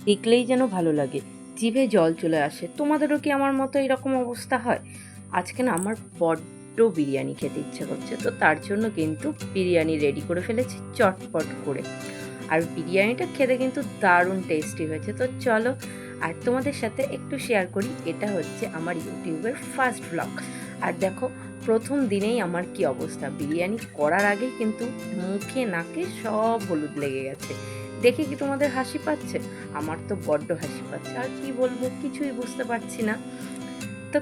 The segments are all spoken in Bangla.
দেখলেই যেন ভালো লাগে, জিভে জল চলে আসে। তোমাদেরও কি আমার মতো এরকম অবস্থা হয়? আজকে না আমার বড্ড বিরিয়ানি খেতে ইচ্ছে করছে, তো তার জন্য কিন্তু বিরিয়ানি রেডি করে ফেলেছি চটপট করে। আর বিরিয়ানিটা খেতে কিন্তু দারুণ টেস্টি হয়েছে। তো চলো, আর তোমাদের সাথে একটু শেয়ার করি। এটা হচ্ছে আমার ইউটিউবের ফার্স্ট ব্লগ। আর দেখো, প্রথম দিনেই আমার কি অবস্থা! বিরিয়ানি করার আগেই কিন্তু মুখে নাকে সব হলুদ লেগে গেছে। দেখে কি তোমাদের হাসি পাচ্ছে? আমার তো বড্ড হাসি পাচ্ছে, আর কি বলবো কিছুই বুঝতে পারছি না। তো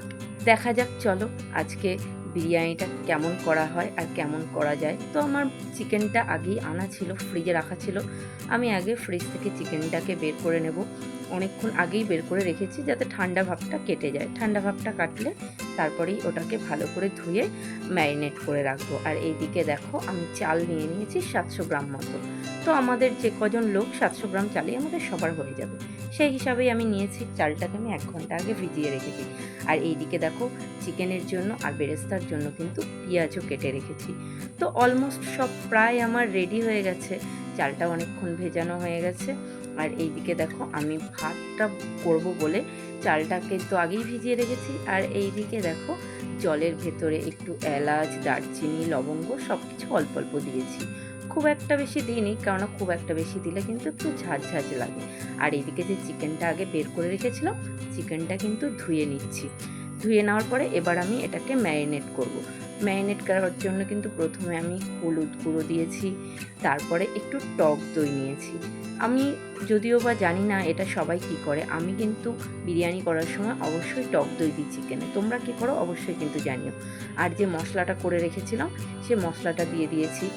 দেখা যাক, চলো আজকে বিরিয়ানিটা কেমন করা হয় আর কেমন করা যায়। তো আমার চিকেনটা আগেই আনা ছিল, ফ্রিজে রাখা ছিল। আমি আগে ফ্রিজ থেকে চিকেনটাকে বের করে নেব। অনেকক্ষণ আগেই বের করে রেখেছি যাতে ঠান্ডা ভাবটা কেটে যায়। ঠান্ডা ভাবটা কাটলে তারপরেই ওটাকে ভালো করে ধুয়ে ম্যারিনেট করে রাখবো। আর এইদিকে দেখো, আমি চাল নিয়ে নিয়েছি 700 গ্রাম মতো। তো আমাদের যে কজন লোক, 700 গ্রাম চালেই আমাদের সবার হয়ে যাবে। সেই হিসাবেই আমি নিয়েছি। চালটাকে আমি 1 ঘন্টা আগে ভিজিয়ে রেখেছি। আর এইদিকে দেখো, চিকেনের জন্য আর বেরেস্তার জন্য কিন্তু পেঁয়াজও কেটে রেখেছি। তো অলমোস্ট সব প্রায় আমার রেডি হয়ে গেছে। চালটা অনেকক্ষণ ভেজানো হয়ে গেছে। আর এইদিকে দেখো, আমি ভাতটা করব বলে চালটাকে তো আগেই ভিজিয়ে রেখেছি। আর এইদিকে দেখো, জলের ভেতরে একটু এলাচ, দারচিনি, লবঙ্গ সব কিছু অল্প অল্প দিয়েছি। খুব একটা বেশি দিইনি, কেননা খুব একটা বেশি দিলে কিন্তু একটু ঝাঁঝ ঝাঁঝ লাগে। আর এইদিকে যে চিকেনটা আগে বের করে রেখেছিলাম, চিকেনটা কিন্তু ধুয়ে নিচ্ছি। ধুয়ে নেওয়ার পরে এবার আমি এটাকে ম্যারিনেট করব। ম্যারিনেট করার জন্য কিন্তু প্রথমে আমি হলুদ গুঁড়ো দিয়েছি, তারপরে একটু টক দই নিয়েছি। আমি যদিও বা জানি না এটা সবাই কি করে, আমি কিন্তু বিরিয়ানি করার সময় অবশ্যই টক দই দিই চিকেনে। তোমরা কি করো অবশ্যই কিন্তু জানিও। আর যে মশলাটা করে রেখেছিলাম, সে মশলাটা দিয়ে দিয়েছি।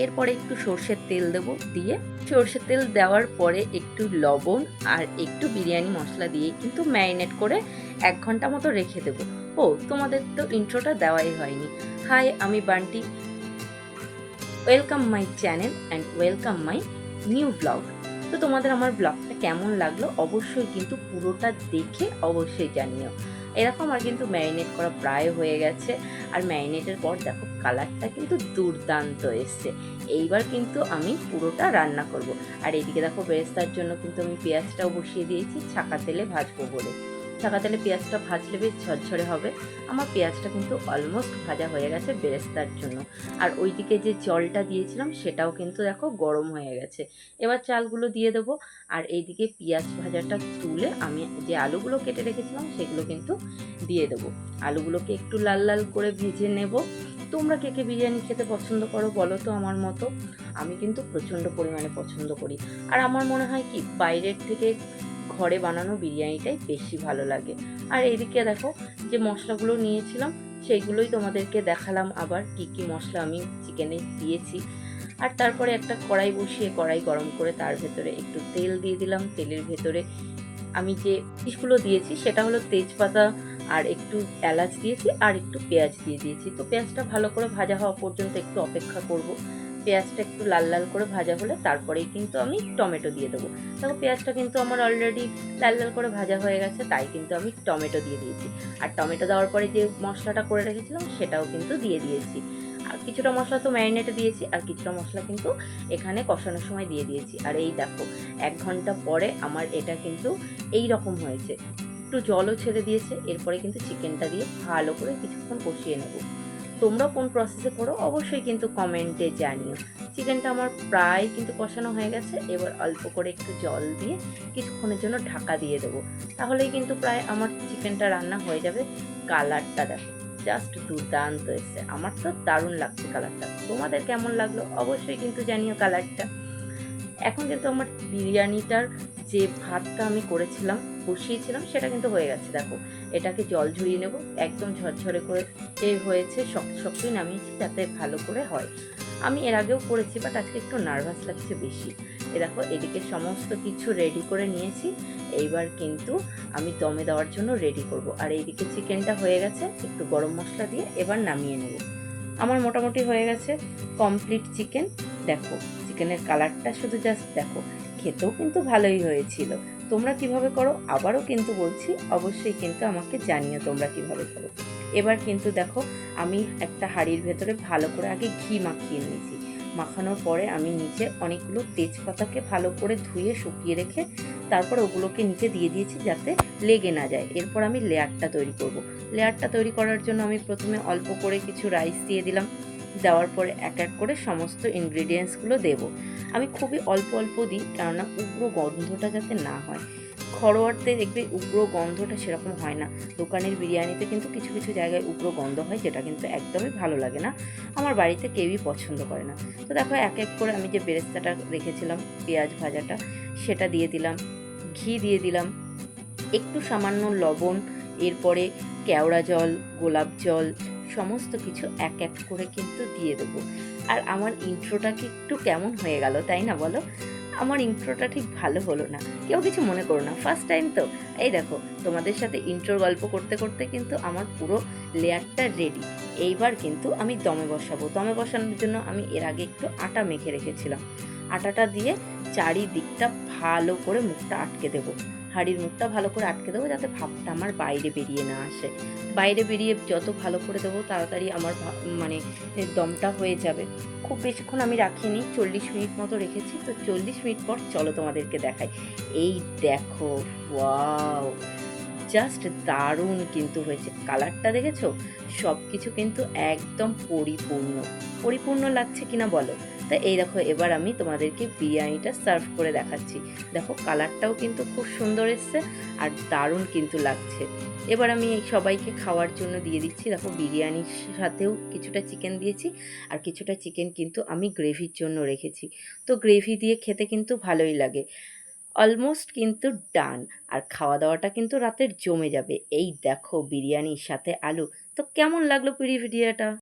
এরপরে একটু সর্ষের তেল দেবো, দিয়ে সর্ষের তেল দেওয়ার পরে একটু লবণ আর একটু বিরিয়ানি মশলা দিয়ে কিন্তু ম্যারিনেট করে 1 ঘন্টা মতো রেখে দেবো। ও, তোমাদের তো ইন্ট্রোটা দেওয়াই হয়নি। হাই, আমি Bunty. Welcome my channel and welcome my new blog. তো তোমাদের আমার ব্লগটা কেমন লাগলো অবশ্যই কিন্তু পুরোটা দেখে অবশ্যই জানিও। এরকম আমার কিন্তু ম্যারিনেট করা প্রায় হয়ে গেছে। আর ম্যারিনেটের পর দেখো, কালারটা কিন্তু দুর্দান্ত এসছে। এইবার কিন্তু আমি পুরোটা রান্না করব। আর এদিকে দেখো, বেরেস্তার জন্য কিন্তু আমি পেঁয়াজটাও বসিয়ে দিয়েছি ছাকা তেলে ভাজবো বলে। ছাকা তেলে পেঁয়াজটা ভাজলে বেশ ঝরঝরে হবে। আমার পেঁয়াজটা কিন্তু অলমোস্ট ভাজা হয়ে গেছে বেরেস্তার জন্য। আর ওইদিকে যে জলটা দিয়েছিলাম সেটাও কিন্তু দেখো গরম হয়ে গেছে। এবার চালগুলো দিয়ে দেবো। আর এইদিকে পেঁয়াজ ভাজাটা তুলে আমি যে আলুগুলো কেটে রেখেছিলাম সেগুলো কিন্তু দিয়ে দেবো। আলুগুলোকে একটু লাল লাল করে ভেজে নেব। তোমরা কে কে বিরিয়ানি খেতে পছন্দ করো বলো তো আমার মতো? আমি কিন্তু প্রচণ্ড পরিমাণে পছন্দ করি। আর আমার মনে হয় কি, বাইরের থেকে ঘরে বানানো বিরিয়ানিটাই বেশি ভালো লাগে। আর এইদিকে দেখো, যে মশলাগুলো নিয়েছিলাম সেইগুলোই তোমাদেরকে দেখালাম আবার কি কি মশলা আমি চিকেনে দিয়েছি। আর তারপরে একটা কড়াই বসিয়ে কড়াই গরম করে তার ভেতরে একটু তেল দিয়ে দিলাম। তেলের ভেতরে আমি যে জিনিসগুলো দিয়েছি সেটা হলো তেজপাতা, আর একটু এলাচ দিয়েছি, আর একটু পেঁয়াজ দিয়ে দিয়েছি। তো পেঁয়াজটা ভালো করে ভাজা হওয়া পর্যন্ত একটু অপেক্ষা করব। পেঁয়াজটা একটু লাল লাল করে ভাজা হলে তারপরেই কিন্তু আমি টমেটো দিয়ে দেবো। দেখো, পেঁয়াজটা কিন্তু আমার অলরেডি লাল লাল করে ভাজা হয়ে গেছে, তাই কিন্তু আমি টমেটো দিয়ে দিয়েছি। আর টমেটো দেওয়ার পরে যে মশলাটা করে রেখেছিলাম সেটাও কিন্তু দিয়ে দিয়েছি। আর কিছুটা মশলা তো ম্যারিনেটে দিয়েছি, আর কিছুটা মশলা কিন্তু এখানে কষানোর সময় দিয়ে দিয়েছি। আর এই দেখো, 1 ঘন্টা পরে আমার এটা কিন্তু এই রকম হয়েছে। একটু জলও ছেড়ে দিয়েছে। এরপরে কিন্তু চিকেনটা দিয়ে ভালো করে কিছুক্ষণ কষিয়ে নেব। তোমরা কোন প্রসেসে করো অবশ্যই কিন্তু কমেন্টে জানিও। চিকেনটা আমার প্রায় কিন্তু কষানো হয়ে গেছে। এবার অল্প করে একটু জল দিয়ে কিছুক্ষণের জন্য ঢাকা দিয়ে দেবো। তাহলেই কিন্তু প্রায় আমার চিকেনটা রান্না হয়ে যাবে। কালারটা দেখো, জাস্ট দুর্দান্ত এসছে। আমার তো দারুণ লাগছে কালারটা। তোমাদের কেমন লাগলো অবশ্যই কিন্তু জানিও কালারটা। এখন কিন্তু আমার বিরিয়ানিটার যে ভাতটা আমি করেছিলাম, বসিয়েছিলাম, সেটা কিন্তু হয়ে গেছে। দেখো, এটাকে জল ঝরিয়ে নেব। একদম ঝরঝরে করে হয়েছে, শক্ত শক্তই নামিয়েছি যাতে ভালো করে হয়। আমি এর আগেও করেছি, বাট আজকে একটু নার্ভাস লাগছে বেশি। দেখো, এদিকে সমস্ত কিছু রেডি করে নিয়েছি। এইবার কিন্তু আমি দমে দেওয়ার জন্য রেডি করব। আর এইদিকে চিকেনটা হয়ে গেছে, একটু গরম মশলা দিয়ে এবার নামিয়ে নেব। আমার মোটামুটি হয়ে গেছে কমপ্লিট চিকেন। দেখো, চিকেনের কালারটা শুধু জাস্ট দেখো। খেতেও কিন্তু ভালোই হয়েছিল। তোমরা কিভাবে করো আবারও কিন্তু বলছি, অবশ্যই কিন্তু আমাকে জানিও তোমরা কিভাবে করো। এবার কিন্তু দেখো, আমি একটা হাঁড়ির ভেতরে ভালো করে আগে ঘি মাখিয়ে নিয়েছি। মাখানোর পরে আমি নিচে অনেকগুলো তেজপাতাকে ভালো করে ধুয়ে শুকিয়ে রেখে তারপর ওগুলোকে নিচে দিয়ে দিয়েছি যাতে লেগে না যায়। এরপর আমি লেয়ারটা তৈরি করব। লেয়ারটা তৈরি করার জন্য আমি প্রথমে অল্প করে কিছু রাইস দিয়ে দিলাম। দেওয়ার পরে এক এক করে সমস্ত ইনগ্রিডিয়েন্টসগুলো দেবো। আমি খুবই অল্প অল্প দিই, কেননা উগ্র গন্ধটা যাতে না হয়। ঘরোয়াতে দেখবে উগ্র গন্ধটা সেরকম হয় না। দোকানের বিরিয়ানিতে কিন্তু কিছু কিছু জায়গায় উগ্র গন্ধ হয়, যেটা কিন্তু একদমই ভালো লাগে না। আমার বাড়িতে কেউই পছন্দ করে না। তো দেখো এক এক করে আমি যে বেরেস্তাটা রেখেছিলাম, পেঁয়াজ ভাজাটা, সেটা দিয়ে দিলাম। ঘি দিয়ে দিলাম, একটু সামান্য লবণ, এরপরে কেওড়া জল, গোলাপ জল, সমস্ত কিছু এক এক করে কিন্তু দিয়ে দেবো। আর আমার ইন্ট্রোটা কি একটু কেমন হয়ে গেল, তাই না বলো? আমার ইন্ট্রোটা ঠিক ভালো হলো না, কেউ কিছু মনে করো না, ফার্স্ট টাইম তো। এই দেখো, তোমাদের সাথে ইন্ট্রোর গল্প করতে করতে কিন্তু আমার পুরো লেয়ারটা রেডি। এইবার কিন্তু আমি দমে বসাবো। দমে বসানোর জন্য আমি এর আগে একটু আটা মেখে রেখেছিলাম। আটাটা দিয়ে চারিদিকটা ভালো করে মুখটা আটকে দেবো। হাঁড়ির মুখটা ভালো করে আটকে দেবো যাতে ভাপটা আমার বাইরে বেরিয়ে না আসে। বাইরে বেরিয়ে যত ভালো করে দেবো তাড়াতাড়ি আমার মানে দমটা হয়ে যাবে। খুব বেশিক্ষণ আমি রাখিনি, 40 মিনিট মতো রেখেছি। তো 40 মিনিট পর চলো তোমাদেরকে দেখাই। এই দেখো, ওয়াও, জাস্ট দারুণ কিন্তু হয়েছে। কালারটা দেখেছো? সব কিছু কিন্তু একদম পরিপূর্ণ পরিপূর্ণ লাগছে কিনা বলো? তা এই দেখো, এবার আমি তোমাদেরকে বিরিয়ানিটা সার্ভ করে দেখাচ্ছি। দেখো কালারটাও কিন্তু খুব সুন্দর এসছে আর দারুণ কিন্তু লাগছে। এবার আমি এই সবাইকে খাওয়ার জন্য দিয়ে দিচ্ছি। দেখো বিরিয়ানির সাথেও কিছুটা চিকেন দিয়েছি, আর কিছুটা চিকেন কিন্তু আমি গ্রেভির জন্য রেখেছি। তো গ্রেভি দিয়ে খেতে কিন্তু ভালোই লাগে। অলমোস্ট কিন্তু ডান। আর খাওয়া দাওয়াটা কিন্তু রাতের জমে যাবে। এই দেখো বিরিয়ানির সাথে আলু। তো কেমন লাগলো পিড়ি ভিডিওটা?